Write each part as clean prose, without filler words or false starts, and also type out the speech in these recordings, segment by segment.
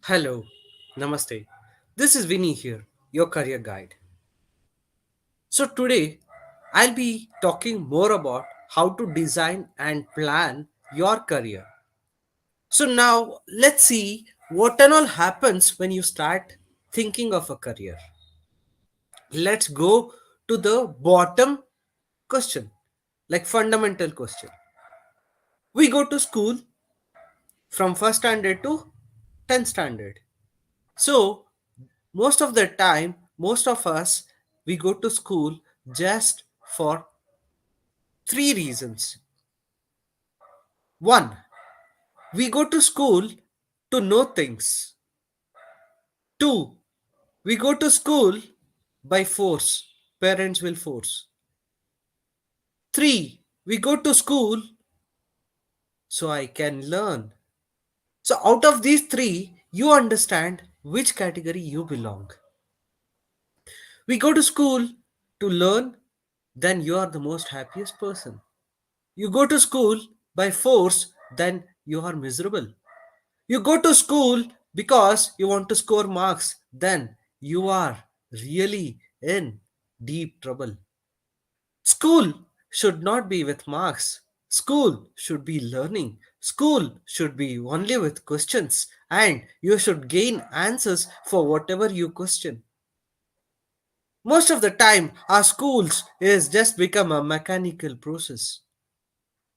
Hello, Namaste. This is Vinny here, your career guide. So, today I'll be talking more about how to design and plan your career. So, now let's see what and all happens when you start thinking of a career. Let's go to the bottom question, like fundamental question. We go to school from first standard to 10th standard. So, most of the time, most of us, we go to school just for three reasons. One, we go to school to know things. Two, we go to school by force. Parents will force. Three, we go to school so I can learn. So, out of these three, you understand which category you belong. We go to school to learn, then you are the most happiest person. You go to school by force, then you are miserable. You go to school because you want to score marks, then you are really in deep trouble. School should not be with marks. School should be learning. School should be only with questions, and you should gain answers for whatever you question. Most of the time, our schools is just become a mechanical process.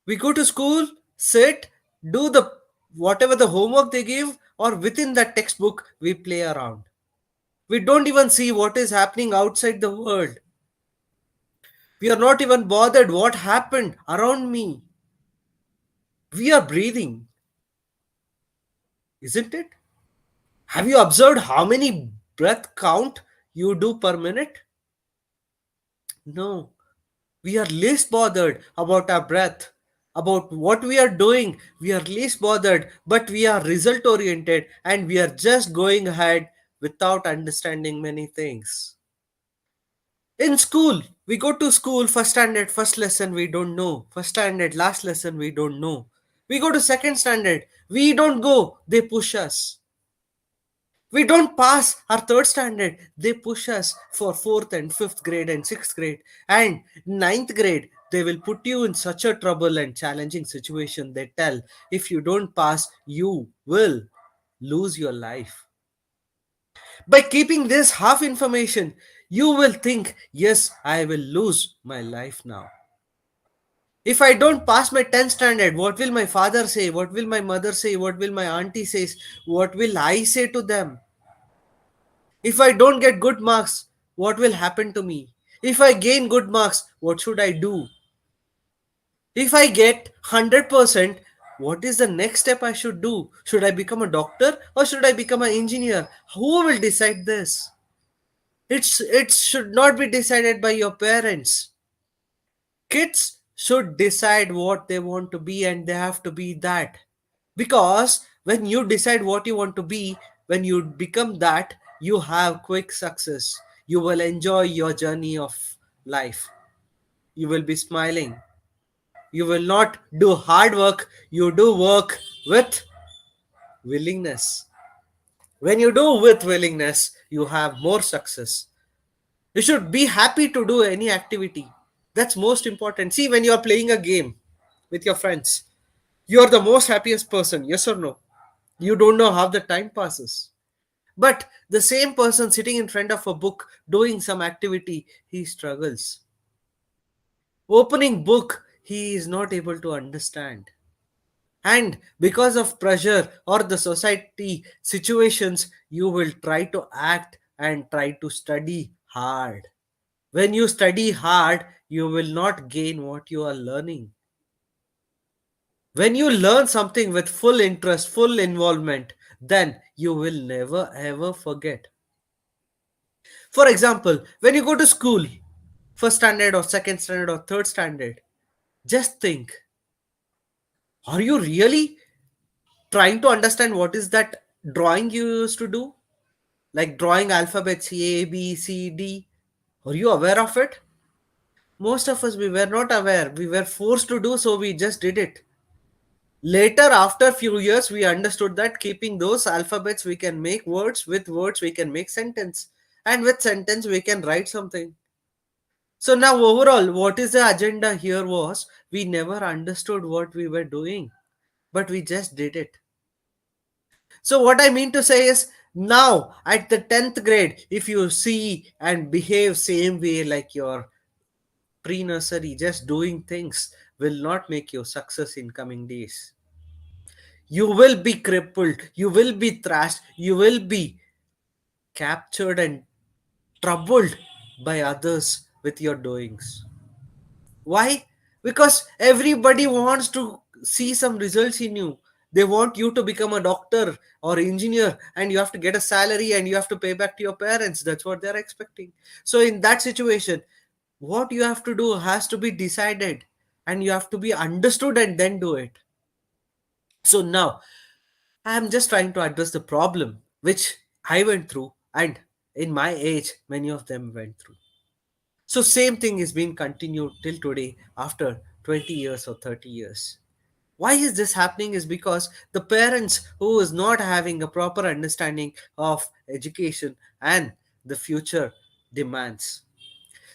We go to school, sit, do the whatever the homework they give, or within that textbook, we play around. We don't even see what is happening outside the world. We are not even bothered what happened around me. We are breathing, isn't it? Have you observed how many breath count you do per minute? No. We are least bothered about our breath, about what we are doing. We are least bothered, but we are result oriented and we are just going ahead without understanding many things. In school, we go to school, first standard, first lesson, we don't know. First standard, last lesson, we don't know. We go to second standard, we don't go, they push us. We don't pass our third standard. They push us for fourth and fifth grade and sixth grade. And ninth grade, they will put you in such a trouble and challenging situation. They tell, if you don't pass, you will lose your life. By keeping this half information, you will think, yes, I will lose my life now. If I don't pass my 10th standard, what will my father say? What will my mother say? What will my auntie say? What will I say to them? If I don't get good marks, what will happen to me? If I gain good marks, what should I do? If I get 100%, what is the next step I should do? Should I become a doctor or should I become an engineer? Who will decide this? It should not be decided by your parents. Kids should decide what they want to be and they have to be that. Because when you decide what you want to be, when you become that, you have quick success. You will enjoy your journey of life. You will be smiling. You will not do hard work, you do work with willingness. When you do with willingness, you have more success. You should be happy to do any activity. That's most important. See, when you are playing a game with your friends, you are the most happiest person, yes or no? You don't know how the time passes. But the same person sitting in front of a book doing some activity, he struggles. Opening book, he is not able to understand. And because of pressure or the society situations, you will try to act and try to study hard. When you study hard, you will not gain what you are learning. When you learn something with full interest, full involvement, then you will never ever forget. For example, when you go to school, first standard or second standard or third standard, just think, are you really trying to understand what is that drawing you used to do? Like drawing alphabets A, B, C, D. Are you aware of it? Most of us, we were not aware. We were forced to do so, we just did it. Later, after few years, we understood that keeping those alphabets, we can make words. With words, we can make sentence. And with sentence, we can write something. So now overall, what is the agenda here was we never understood what we were doing, but we just did it. So what I mean to say is now at the 10th grade, if you see and behave same way like your pre-nursery, just doing things will not make you success in coming days. You will be crippled, you will be thrashed, you will be captured and troubled by others with your doings. Why? Because everybody wants to see some results in you. They want you to become a doctor or engineer, and you have to get a salary and you have to pay back to your parents. That's what they're expecting. So, in that situation, what you have to do has to be decided and you have to be understood and then do it. So, now I'm just trying to address the problem which I went through, and in my age, many of them went through. So same thing is being continued till today after 20 years or 30 years. Why is this happening is because the parents who is not having a proper understanding of education and the future demands.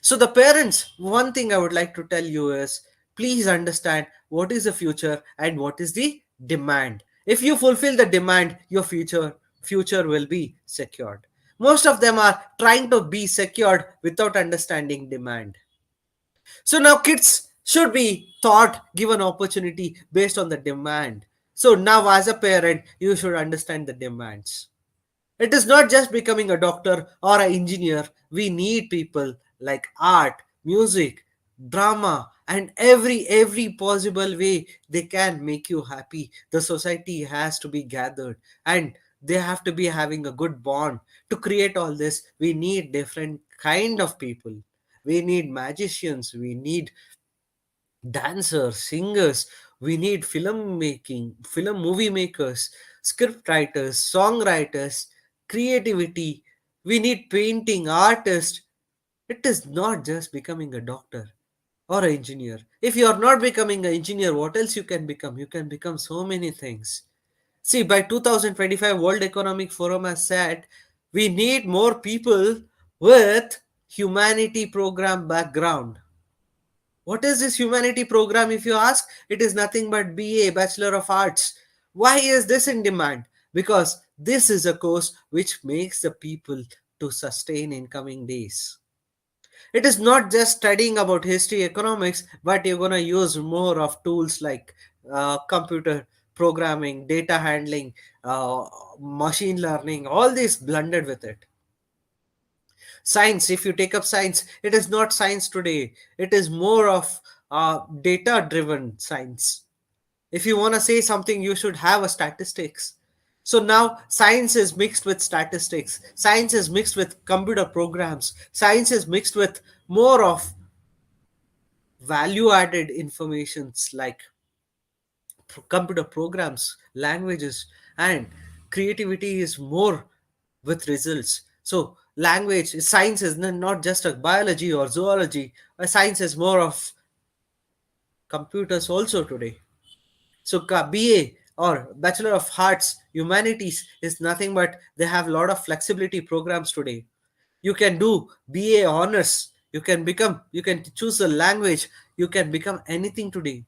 So the parents, one thing I would like to tell you is please understand what is the future and what is the demand. If you fulfill the demand, your future will be secured. Most of them are trying to be secured without understanding demand. So now kids should be taught, given opportunity based on the demand. So now as a parent, you should understand the demands. It is not just becoming a doctor or an engineer. We need people like art, music, drama, and every possible way they can make you happy. The society has to be gathered and they have to be having a good bond. To create all this, we need different kind of people. We need magicians, we need dancers, singers, we need film making, film movie makers, script writers, songwriters, creativity. We need painting, artists. It is not just becoming a doctor or an engineer. If you are not becoming an engineer, what else you can become? You can become so many things. See, by 2025, World Economic Forum has said we need more people with humanity program background. What is this humanity program? If you ask, it is nothing but BA, Bachelor of Arts. Why is this in demand? Because this is a course which makes the people to sustain in coming days. It is not just studying about history, economics, but you're going to use more of tools like computer programming, data handling, uh, machine learning, all this blended with it. Science, if you take up science, it is not science today, it is more of data driven science. If you want to say something, you should have a statistics. So now science is mixed with statistics, science is mixed with computer programs, science is mixed with more of value added informations like computer programs, languages, and creativity is more with results. So, language, science is not just a biology or zoology. Science is more of computers also today. So, BA or Bachelor of Arts, Humanities is nothing but they have a lot of flexibility programs today. You can do BA honors. You can choose a language. You can become anything today.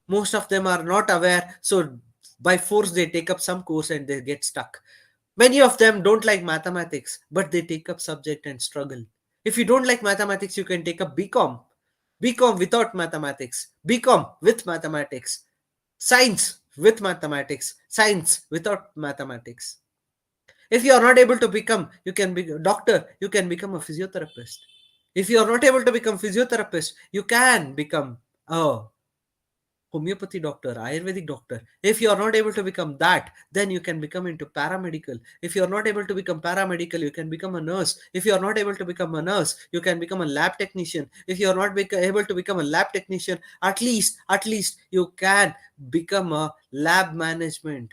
Most of them are not aware, so by force they take up some course and they get stuck. Many of them don't like mathematics, but they take up subject and struggle. If you don't like mathematics, you can take up BCom without mathematics, BCom with mathematics, science with mathematics, science without mathematics. If you are not able to become, you can be a doctor, you can become a physiotherapist. If you are not able to become physiotherapist, you can become a homeopathy doctor, ayurvedic doctor. If you are not able to become that, then you can become into paramedical. If you are not able to become paramedical, you can become a nurse. If you are not able to become a nurse, you can become a lab technician. If you are not able to become a lab technician, at least you can become a lab management,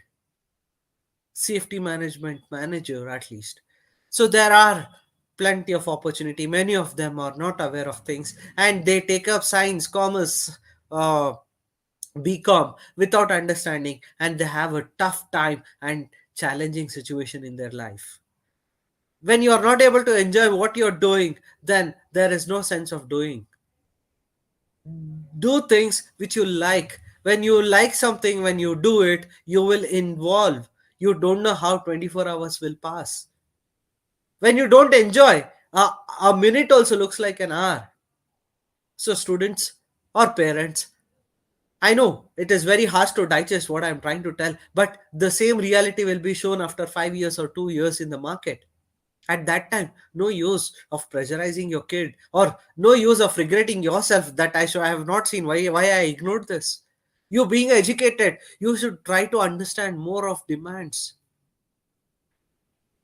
safety management manager at least. So there are plenty of opportunity. Many of them are not aware of things and they take up science, commerce, uh, become without understanding, and they have a tough time and challenging situation in their life. When you are not able to enjoy what you're doing, then there is no sense of doing. Do things which you like. When you like something, when you do it, you will involve. You don't know how 24 hours will pass. When you don't enjoy, a minute also looks like an hour. So students or parents, I know it is very harsh to digest what I'm trying to tell, but the same reality will be shown after 5 years or 2 years in the market. At that time, no use of pressurizing your kid, or no use of regretting yourself that I have not seen why I ignored this. You being educated, you should try to understand more of demands.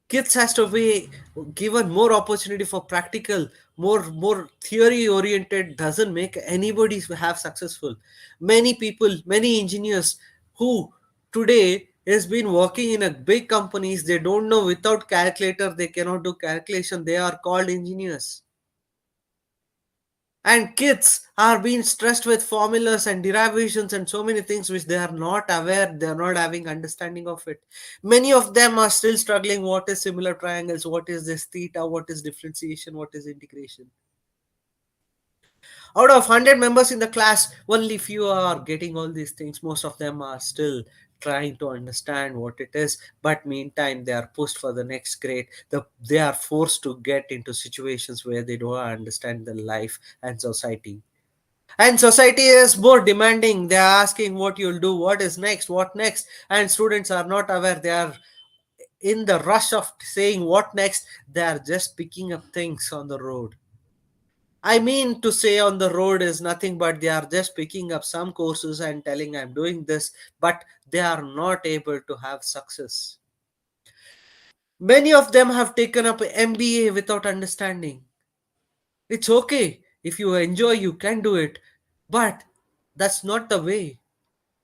Kids has to be given more opportunity for practical, more theory oriented doesn't make anybody have successful. Many people, many engineers who today has been working in a big companies, they don't know, without calculator they cannot do calculation, they are called engineers. And kids are being stressed with formulas and derivations and so many things which they are not aware, they are not having understanding of it. Many of them are still struggling, what is similar triangles, what is this theta, what is differentiation, what is integration. Out of 100 members in the class, only few are getting all these things. Most of them are still trying to understand what it is, but meantime they are pushed for the next grade. They are forced to get into situations where they don't understand the life and society. And society is more demanding. They are asking what you'll do, what is next, what next. And students are not aware. They are in the rush of saying what next. They are just picking up things on the road. I mean to say on the road is nothing but they are just picking up some courses and telling I'm doing this, but they are not able to have success. Many of them have taken up MBA without understanding. It's okay. If you enjoy, you can do it. But that's not the way.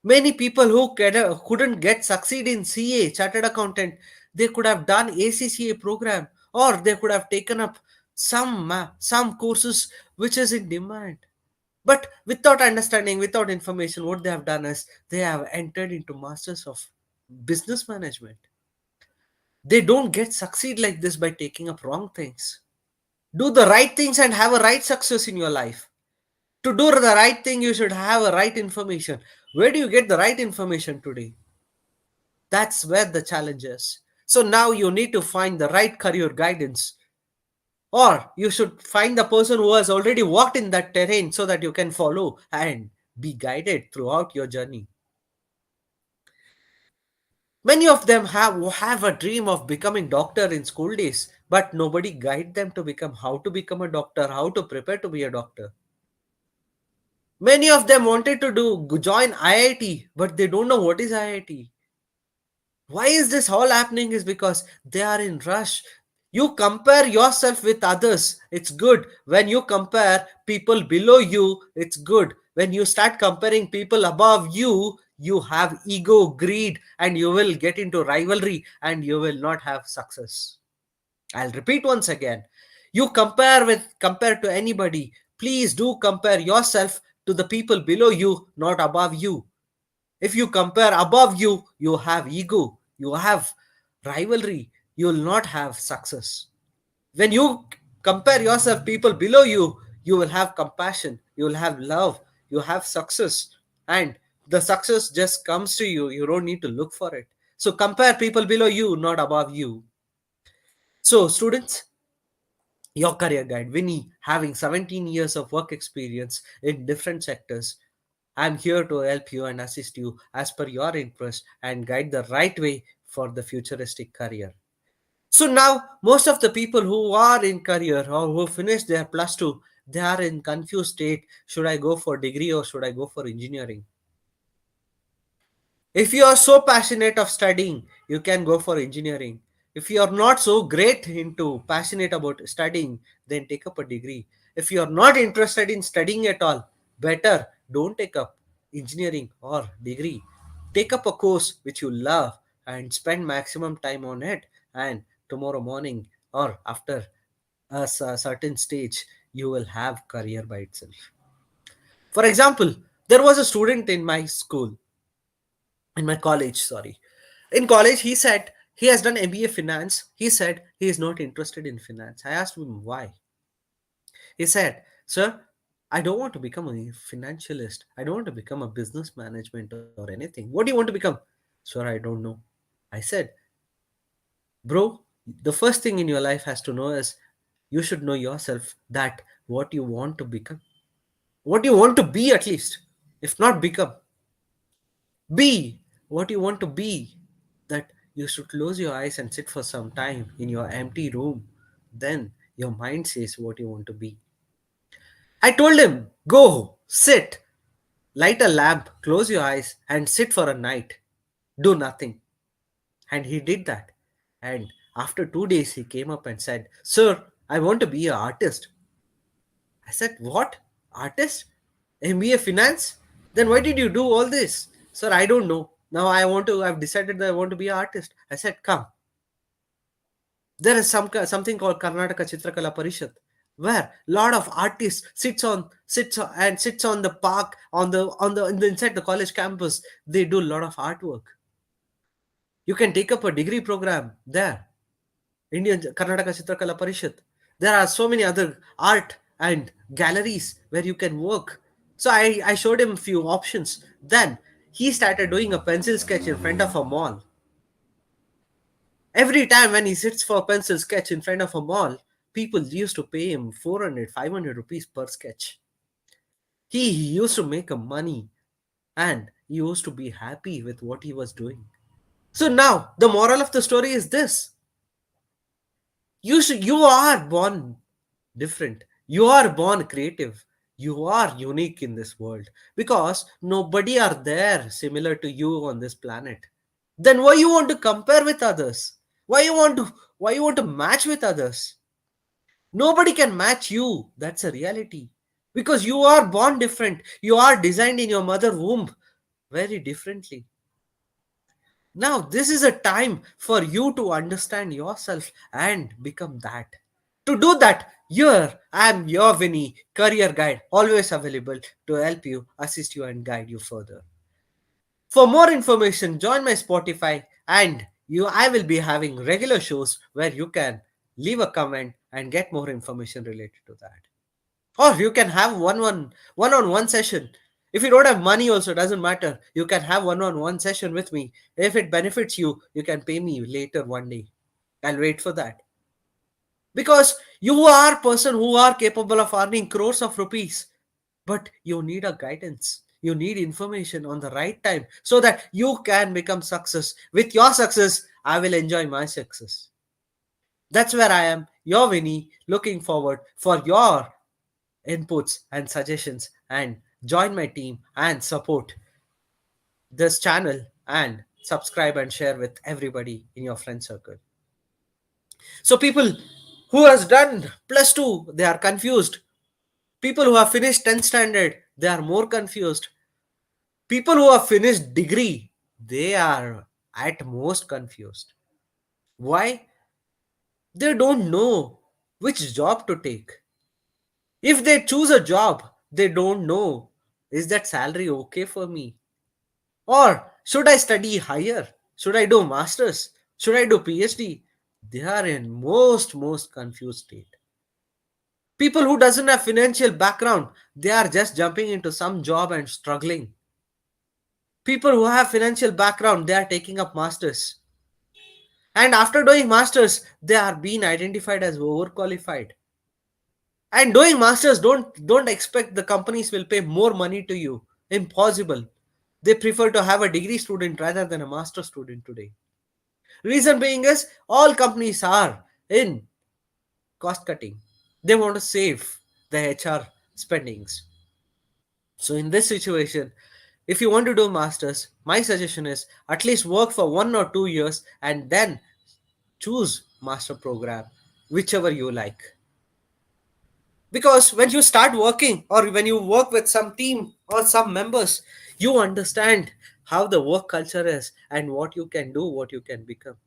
Many people who couldn't get succeed in CA, chartered accountant, they could have done ACCA program, or they could have taken up some courses which is in demand. But without understanding, without information, what they have done is they have entered into masters of business management. They don't get succeed like this by taking up wrong things. Do the right things and have a right success in your life. To do the right thing, you should have a right information. Where do you get the right information today? That's where the challenge is. So now you need to find the right career guidance, or you should find the person who has already walked in that terrain so that you can follow and be guided throughout your journey. Many of them have a dream of becoming doctor in school days, but nobody guide them to become how to become a doctor, how to prepare to be a doctor. Many of them wanted to join IIT, but they don't know what is IIT. Why is this all happening? Is because they are in rush. You compare yourself with others, it's good. When you compare people below you, it's good. When you start comparing people above you, you have ego, greed, and you will get into rivalry and you will not have success. I'll repeat once again. You compare to anybody, please do compare yourself to the people below you, not above you. If you compare above you, you have ego, you have rivalry, you will not have success. When you compare yourself people below you, you will have compassion, you will have love, you have success, and the success just comes to you. You don't need to look for it. So compare people below you, not above you. So students, your career guide, Vinny, having 17 years of work experience in different sectors, I'm here to help you and assist you as per your interest and guide the right way for the futuristic career. So now, most of the people who are in career or who finish their plus two, they are in confused state. Should I go for degree or should I go for engineering? If you are so passionate of studying, you can go for engineering. If you are not so great into passionate about studying, then take up a degree. If you are not interested in studying at all, better don't take up engineering or degree. Take up a course which you love and spend maximum time on it. And tomorrow morning or after a certain stage, you will have career by itself. For example, There was a student in my school, in my college, sorry. In college, he said he has done MBA finance. He said he is not interested in finance. I asked him why. He said, "Sir, I don't want to become a financialist. I don't want to become a business management or anything. What do you want to become?" "Sir, I don't know." I said, "Bro, the first thing in your life has to know is you should know yourself that what you want to become. What you want to be, at least. If not become. Be what you want to be. That you should close your eyes and sit for some time in your empty room. Then your mind says what you want to be." I told him, "Go, sit, light a lamp, close your eyes, and sit for a night. Do nothing." And he did that. And after 2 days, he came up and said, "Sir, I want to be an artist." I said, "What? Artist? MBA finance? Then why did you do all this?" "Sir, I don't know. Now I've decided that I want to be an artist." I said, "Come. There is something called Karnataka Chitrakala Parishad, where lot of artists sits on the park inside the college campus. They do a lot of artwork. You can take up a degree program there. Indian Karnataka Chitrakala Parishad. There are so many other art and galleries where you can work." So I showed him a few options. Then he started doing a pencil sketch in front of a mall. Every time when he sits for a pencil sketch in front of a mall, people used to pay him 400, 500 rupees per sketch. He used to make a money, and he used to be happy with what he was doing. So now the moral of the story is this: you are born different. You are born creative. You are unique in this world because nobody are there similar to you on this planet. Then why you want to compare with others? Why you want to match with others? Nobody can match you. That's a reality. Because you are born different. You are designed in your mother womb very differently. Now, this is a time for you to understand yourself and become that. To do that, here I am your Vinny, career guide, always available to help you, assist you, and guide you further. For more information, join my Spotify and I will be having regular shows where you can leave a comment and get more information related to that. Or you can have one-on-one session. If you don't have money also doesn't matter. You can have one-on-one session with me. If it benefits you, you can pay me later one day. I'll wait for that. Because you are person who are capable of earning crores of rupees, but you need a guidance. You need information on the right time so that you can become success. With your success, I will enjoy my success. That's where I am, your Winnie, looking forward for your inputs and suggestions, and join my team and support this channel and subscribe and share with everybody in your friend circle. So people who has done plus 2, they are confused. People who have finished 10th standard, they are more confused. People who have finished degree, they are at most confused. Why? They don't know which job to take. If they choose a job, they don't know, is that salary okay for me? Or should I study higher? Should I do masters? Should I do PhD? They are in most confused state. People who doesn't have financial background, they are just jumping into some job and struggling. People who have financial background, they are taking up masters. And after doing masters, they are being identified as overqualified. And doing masters, don't expect the companies will pay more money to you. Impossible. They prefer to have a degree student rather than a master student today. Reason being is all companies are in cost cutting. They want to save the HR spendings. So in this situation, if you want to do masters, my suggestion is at least work for 1 or 2 years and then choose master program, whichever you like. Because when you start working or when you work with some team or some members, you understand how the work culture is and what you can do, what you can become.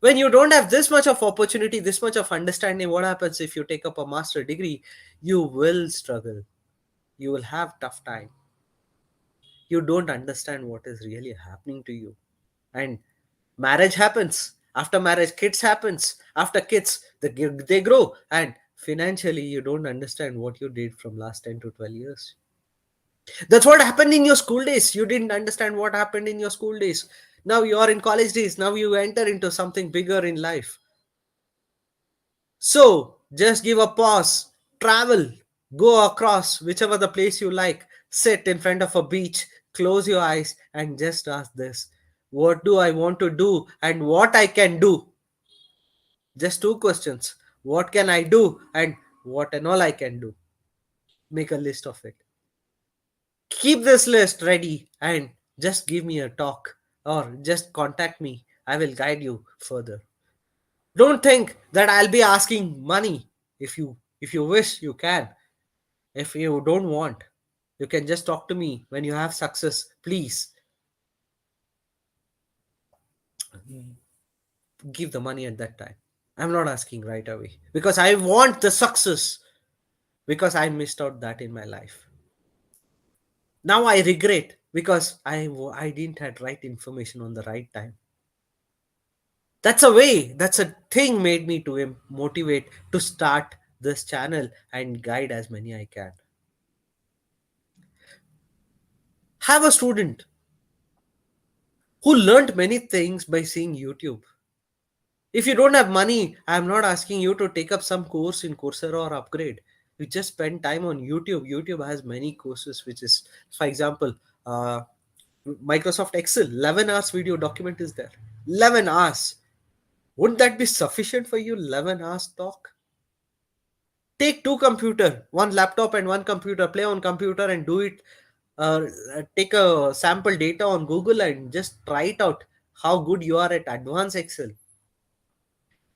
When you don't have this much of opportunity, this much of understanding, what happens if you take up a master degree? You will struggle. You will have tough time. You don't understand what is really happening to you. And marriage happens. After marriage, kids happens. After kids, they grow. And financially, you don't understand what you did from last 10 to 12 years. That's what happened in your school days. You didn't understand what happened in your school days. Now you are in college days. Now you enter into something bigger in life. So just give a pause, travel, go across whichever the place you like, sit in front of a beach, close your eyes, and just ask this: what do I want to do and what I can do? Just two questions. What can I do and what and all I can do? Make a list of it. Keep this list ready and just give me a talk or just contact me. I will guide you further. Don't think that I'll be asking money. If you wish, you can. If you don't want, you can just talk to me when you have success. Please give the money at that time. I'm not asking right away because I want the success, because I missed out that in my life. Now I regret because I didn't had right information on the right time. That's a way, that's a thing made me to motivate to start this channel and guide as many I can. Have a student who learned many things by seeing YouTube. If you don't have money, I'm not asking you to take up some course in Coursera or upgrade. You just spend time on YouTube. YouTube has many courses, which is, for example, uh, Microsoft Excel, 11 hours video document is there. 11 hours. Wouldn't that be sufficient for you? 11 hours talk? Take two computer, one laptop and one computer, play on computer and do it. Take a sample data on Google and just try it out how good you are at advanced Excel.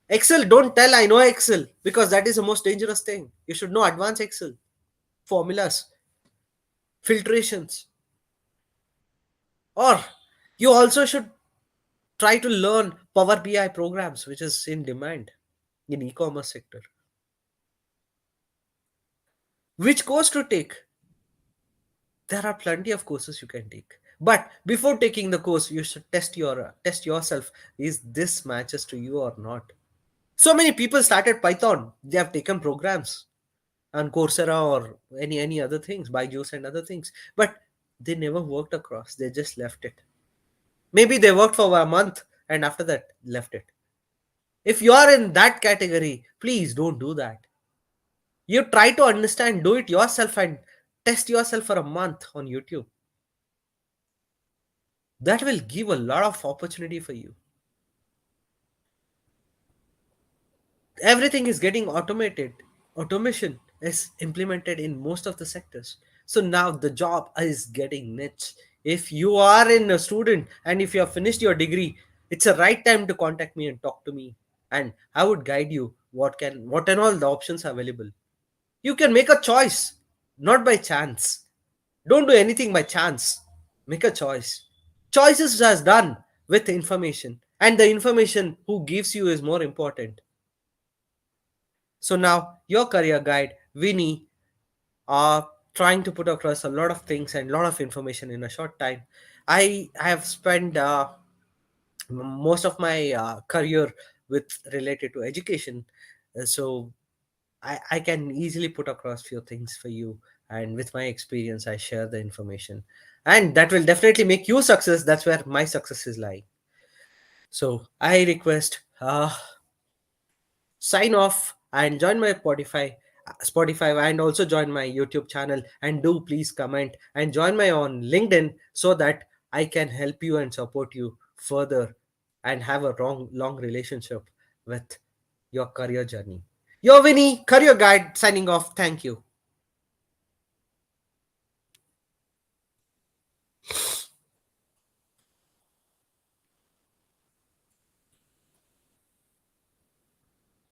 Excel, don't tell I know Excel because that is the most dangerous thing. You should know advanced Excel, formulas, filtrations. Or you also should try to learn Power BI programs, which is in demand in e-commerce sector. Which course to take? There are plenty of courses you can take. But before taking the course, you should test yourself. Is this matches to you or not? So many people started Python. They have taken programs on Coursera or any other things, Byju's and other things. But they never worked across. They just left it. Maybe they worked for a month and after that left it. If you are in that category, please don't do that. You try to understand, do it yourself and test yourself for a month on YouTube. That will give a lot of opportunity for you. Everything is getting automated. Automation is implemented in most of the sectors. So now the job is getting niche. If you are in a student and if you have finished your degree, it's a right time to contact me and talk to me. And I would guide you what and all the options are available. You can make a choice, not by chance. Don't do anything by chance. Make a choice. Choices is done with information, and the information who gives you is more important. So now your career guide, Vinny, are trying to put across a lot of things and a lot of information in a short time. I have spent most of my career with related to education, so I can easily put across few things for you. And with my experience, I share the information, and that will definitely make you success. That's where my success is lying. So I request sign off and join my Spotify and also join my YouTube channel, and do please comment and join my on LinkedIn so that I can help you and support you further and have a long relationship with your career journey. Your Vinny, career guide, signing off. Thank you.